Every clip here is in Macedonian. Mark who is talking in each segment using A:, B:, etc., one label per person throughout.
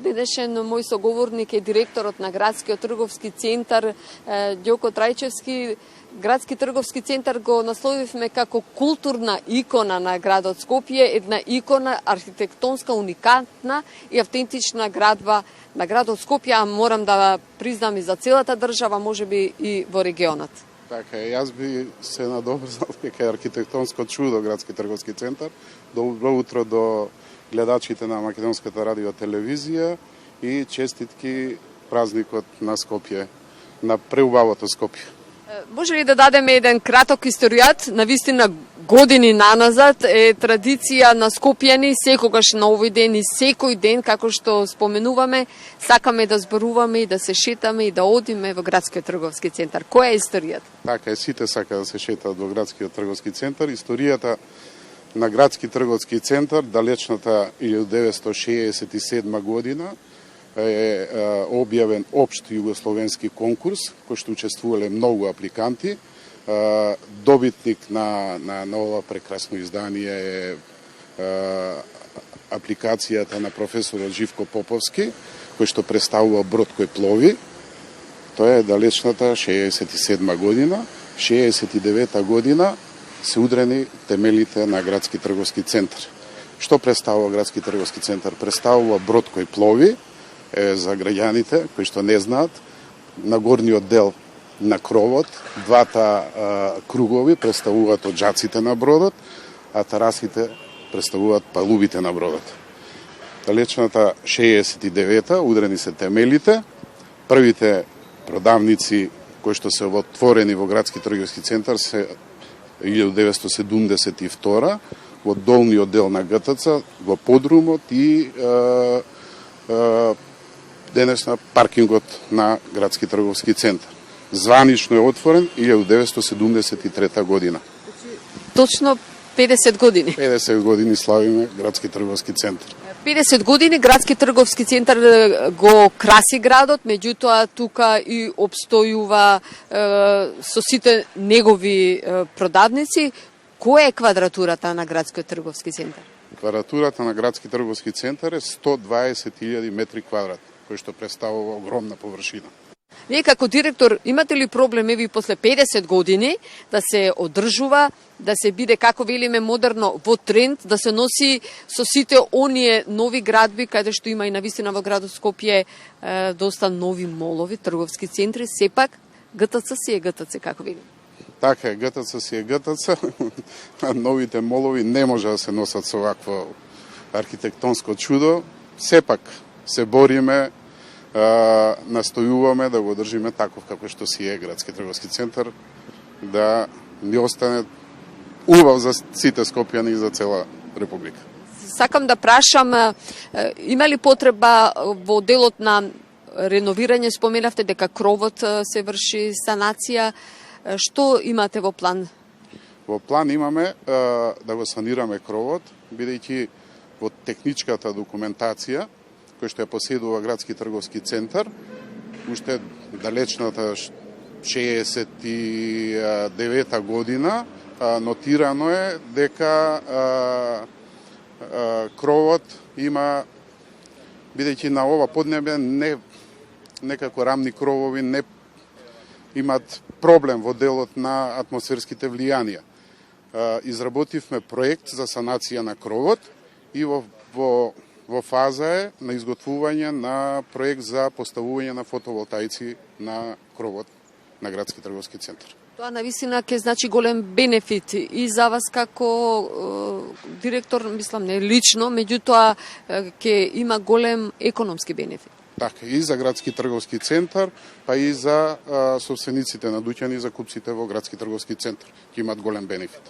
A: Денешен мој соговорник е директорот на Градскиот трговски центар Ѓоко Трајчевски. Градски трговски центар го насловивме како културна икона на градот Скопје, една икона архитектонска, уникатна и автентична градба на градот Скопје, а морам да признам и за целата држава, можеби и во регионот.
B: Така е, јас би се надоврзал дека е архитектонско чудо Градски трговски центар. Добро утро до гледачите на Македонската радио телевизија и честитки празникот на Скопје, на преубавото Скопје.
A: Може ли да дадеме еден краток историјат? Навистина години наназад е традиција на скопјани секогаш на овој ден и секој ден, како што споменуваме, сакаме да зборуваме и да се шетаме и да одиме во Градскиот трговски центар. Која е историјата?
B: Така е, сите сака да се шетат во Градскиот трговски центар. Историјата на Градски трговски центар, далечната 1967 година, е објавен општ југословенски конкурс, кој што учествувале многу апликанти. Добитник на ова прекрасно издание е апликацијата на професорот Живко Поповски, кој што представува брод кој плови. Тоа е далечната 67 година. 69 година се удрени темелите на Градски трговски центар. Што представува Градски трговски центар? Представува брод кој плови, за граѓаните кои што не знаат, на горниот дел на кровот, двата кругови представуваат оджаците на бродот, а тарасите представуваат палубите на бродот. Далечната 69-та удрени се темелите, првите продавници кои што се отворени во Градски трговски центар се 1972 во долниот дел на ГТЦ, во подрумот и денес на паркингот на Градски трговски центар. Званично е отворен 1973 година.
A: Точно 50 години.
B: 50 години славиме Градски трговски центар.
A: 50 години Градски трговски центар го краси градот, меѓутоа тука и обстојува со сите негови продавници. Која е квадратурата на Градскиот трговски центар?
B: Квадратурата на Градски трговски центар е 120.000 метри квадратни, кој што представува огромна површина.
A: Вие како директор имате ли проблем еви после 50 години да се одржува, да се биде, како велиме, модерно во тренд, да се носи со сите оние нови градби, каде што има и навистина во градот Скопје доста нови молови, трговски центри, сепак ГТЦ си е ГТЦ, како велиме?
B: Така е, ГТЦ си е ГТЦ, а новите молови не може да се носат со вакво архитектонско чудо. Сепак се бориме, настојуваме да го одржиме таков како што си е Градски трговски центар, да ни остане убав за сите скопјани и за цела република.
A: Сакам да прашам, има ли потреба во делот на реновирање? Споменавте дека кровот се врши санација. Што имате во план?
B: Во план имаме да го санираме кровот, бидејќи во техничката документација кој што ја поседува Градски трговски центар, уште далечната 69 година, нотирано е дека кровот има, бидејќи на ова поднебе некако рамни кровови не имат проблем во делот на атмосферските влијанија. Изработивме проект за санација на кровот и во фаза е на изготвување на проект за поставување на фотоволтаици на кровот на Градски трговски центар.
A: Тоа навистина ќе значи голем бенефит и за вас како директор, мислам не лично, меѓутоа ќе има голем економски бенефит.
B: Така, и за Градски трговски центар, па и за собствениците на дуќани и закупците во Градски трговски центар. Ќе имат голем бенефит.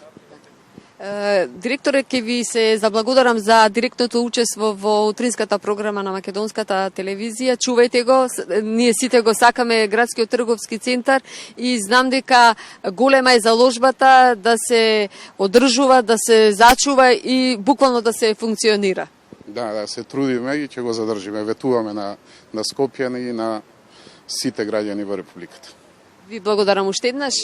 A: Директоре, ќе ви се заблагодарам за директното учество во утринската програма на Македонската телевизија. Чувајте го, ние сите го сакаме Градскиот трговски центар и знам дека голема е заложбата да се одржува, да се зачува и буквално да се функционира.
B: Да, се трудиме и ќе го задржиме. Ветуваме на скопјани и на сите граѓани во републиката.
A: Ви благодарам уште еднаш.